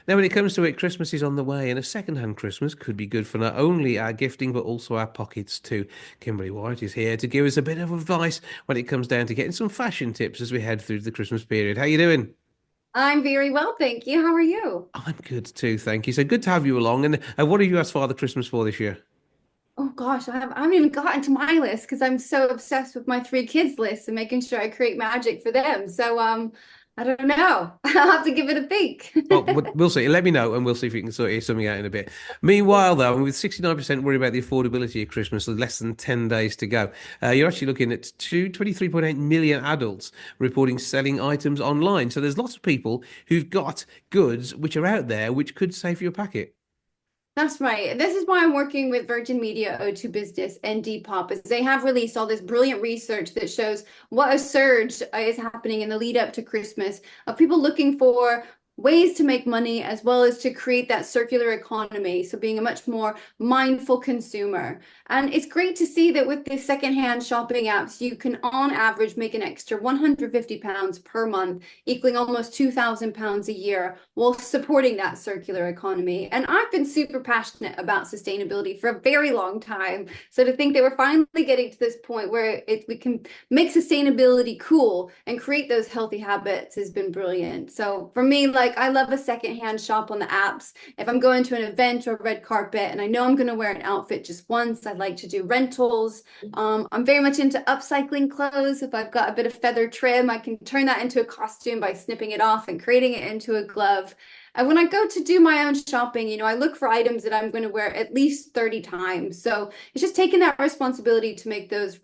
Now, when it comes to it, Christmas is on the way, and a second-hand Christmas could be good for not only our gifting but also our pockets too. Kimberly Wyatt is here to give us a bit of advice when it comes down to getting some fashion tips as we head through the Christmas period. How you doing? I'm very well, thank you. How are you? I'm good too, thank you. So good to have you along. And what have you asked Father Christmas for this year? Oh gosh, I haven't even gotten to my list because I'm so obsessed with my three kids list and making sure I create magic for them. I don't know. I'll have to give it a think. Well, we'll see. Let me know, and we'll see if we can sort something out in a bit. Meanwhile, though, and with 69% worried about the affordability of Christmas, with less than 10 days to go, you're actually looking at 23.8 million adults reporting selling items online. So there's lots of people who've got goods which are out there which could save you a packet. That's right. This is why I'm working with Virgin Media O2 Business and Depop, is they have released all this brilliant research that shows what a surge is happening in the lead up to Christmas of people looking for ways to make money as well as to create that circular economy. So being a much more mindful consumer. And it's great to see that with these secondhand shopping apps, you can on average make an extra £150 per month, equaling almost £2,000 a year while supporting that circular economy. And I've been super passionate about sustainability for a very long time. So to think that we're finally getting to this point where we can make sustainability cool and create those healthy habits has been brilliant. So for me, like I love a secondhand shop on the apps. If I'm going to an event or red carpet and I know I'm going to wear an outfit just once, I'd like to do rentals. I'm very much into upcycling clothes. If I've got a bit of feather trim, I can turn that into a costume by snipping it off and creating it into a glove. And when I go to do my own shopping, I look for items that I'm going to wear at least 30 times. So it's just taking that responsibility to make those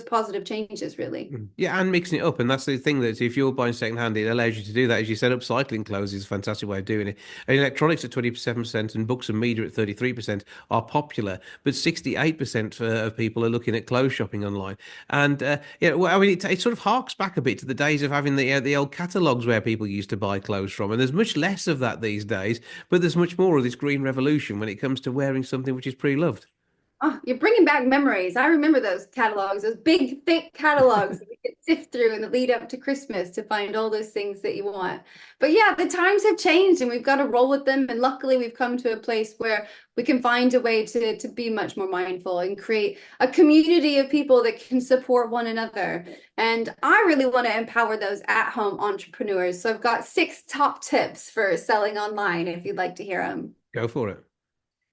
positive changes, really. Yeah, and mixing it up. And that's the thing that if you're buying second hand, it allows you to do that. As you said, upcycling clothes is a fantastic way of doing it. And electronics at 27% and books and media at 33% are popular, but 68% of people are looking at clothes shopping online. And well, I mean, it sort of harks back a bit to the days of having the old catalogs where people used to buy clothes from. And there's much less of that these days, but there's much more of this green revolution when it comes to wearing something which is pre-loved. Oh, you're bringing back memories. I remember those catalogs, those big, thick catalogs that we could sift through in the lead up to Christmas to find all those things that you want. But yeah, the times have changed and we've got to roll with them. And luckily, we've come to a place where we can find a way to be much more mindful and create a community of people that can support one another. And I really want to empower those at-home entrepreneurs. So I've got 6 top tips for selling online if you'd like to hear them. Go for it.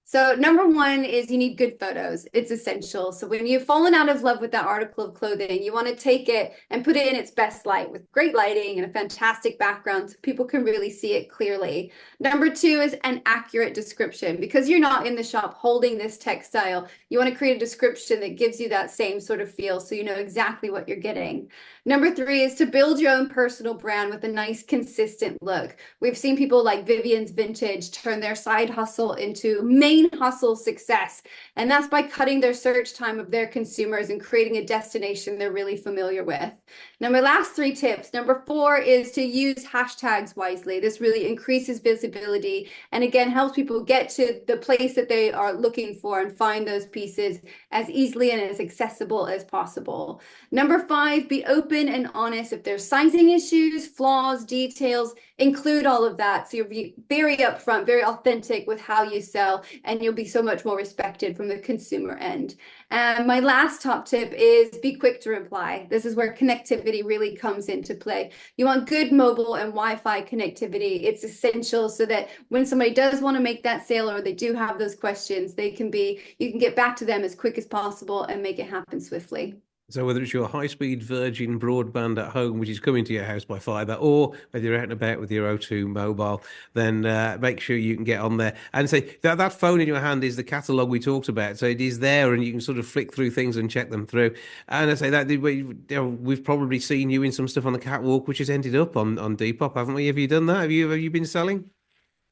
So number one is you need good photos. It's essential. So when you've fallen out of love with that article of clothing, you want to take it and put it in its best light with great lighting and a fantastic background so people can really see it clearly. Number two is an accurate description. Because you're not in the shop holding this textile, you want to create a description that gives you that same sort of feel so you know exactly what you're getting. Number three is to build your own personal brand with a nice, consistent look. We've seen people like Vivian's Vintage turn their side hustle into main hustle success. And that's by cutting their search time of their consumers and creating a destination they're really familiar with. Now, my last 3 tips. Number 4 is to use hashtags wisely. This really increases visibility and again helps people get to the place that they are looking for and find those pieces as easily and as accessible as possible. Number 5, be open and honest. If there's sizing issues, flaws, details, include all of that. So you'll be very upfront, very authentic with how you sell, and you'll be so much more respected from the consumer end. And my last top tip is be quick to reply. This is where connectivity really comes into play. You want good mobile and Wi-Fi connectivity. It's essential so that when somebody does want to make that sale or they do have those questions, you can get back to them as quick as possible and make it happen swiftly. So whether it's your high-speed Virgin broadband at home, which is coming to your house by fibre, or whether you're out and about with your O2 mobile, then make sure you can get on there. And say that phone in your hand is the catalogue we talked about. So it is there, and you can sort of flick through things and check them through. And I say that we've probably seen you in some stuff on the catwalk, which has ended up on Depop, haven't we? Have you done that? Have you been selling?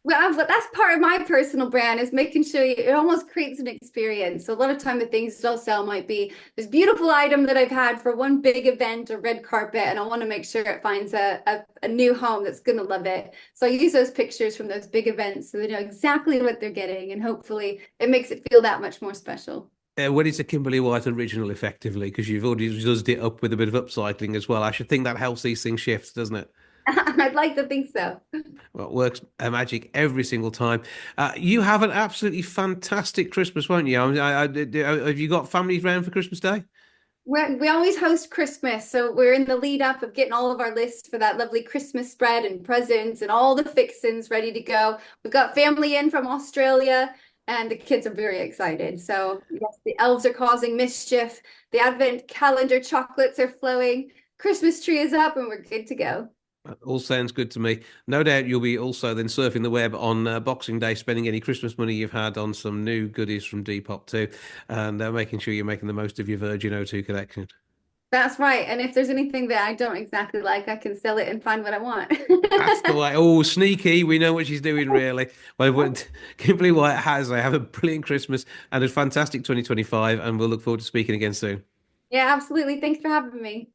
Well, but that's part of my personal brand is making sure it almost creates an experience. So a lot of time the things that I'll sell might be this beautiful item that I've had for one big event or red carpet, and I want to make sure it finds a new home that's going to love it. So I use those pictures from those big events so they know exactly what they're getting, and hopefully it makes it feel that much more special. When it's a Kimberly White original, effectively, because you've already zuzzed it up with a bit of upcycling as well. I should think that helps these things shift, doesn't it? I'd like to think so. Well, it works magic every single time. You have an absolutely fantastic Christmas, won't you? Have you got family round for Christmas Day? We always host Christmas, so we're in the lead up of getting all of our lists for that lovely Christmas spread and presents and all the fixins ready to go. We've got family in from Australia, and the kids are very excited. So, yes, the elves are causing mischief. The advent calendar chocolates are flowing. Christmas tree is up, and we're good to go. All sounds good to me. No doubt you'll be also then surfing the web on Boxing Day, spending any Christmas money you've had on some new goodies from Depop too, and making sure you're making the most of your Virgin O2 collection. That's right. And if there's anything that I don't exactly like, I can sell it and find what I want. That's the way. Oh, sneaky. We know what she's doing, really. Well, Kimberly Wyatt has. I have a brilliant Christmas and a fantastic 2025, and we'll look forward to speaking again soon. Yeah, absolutely. Thanks for having me.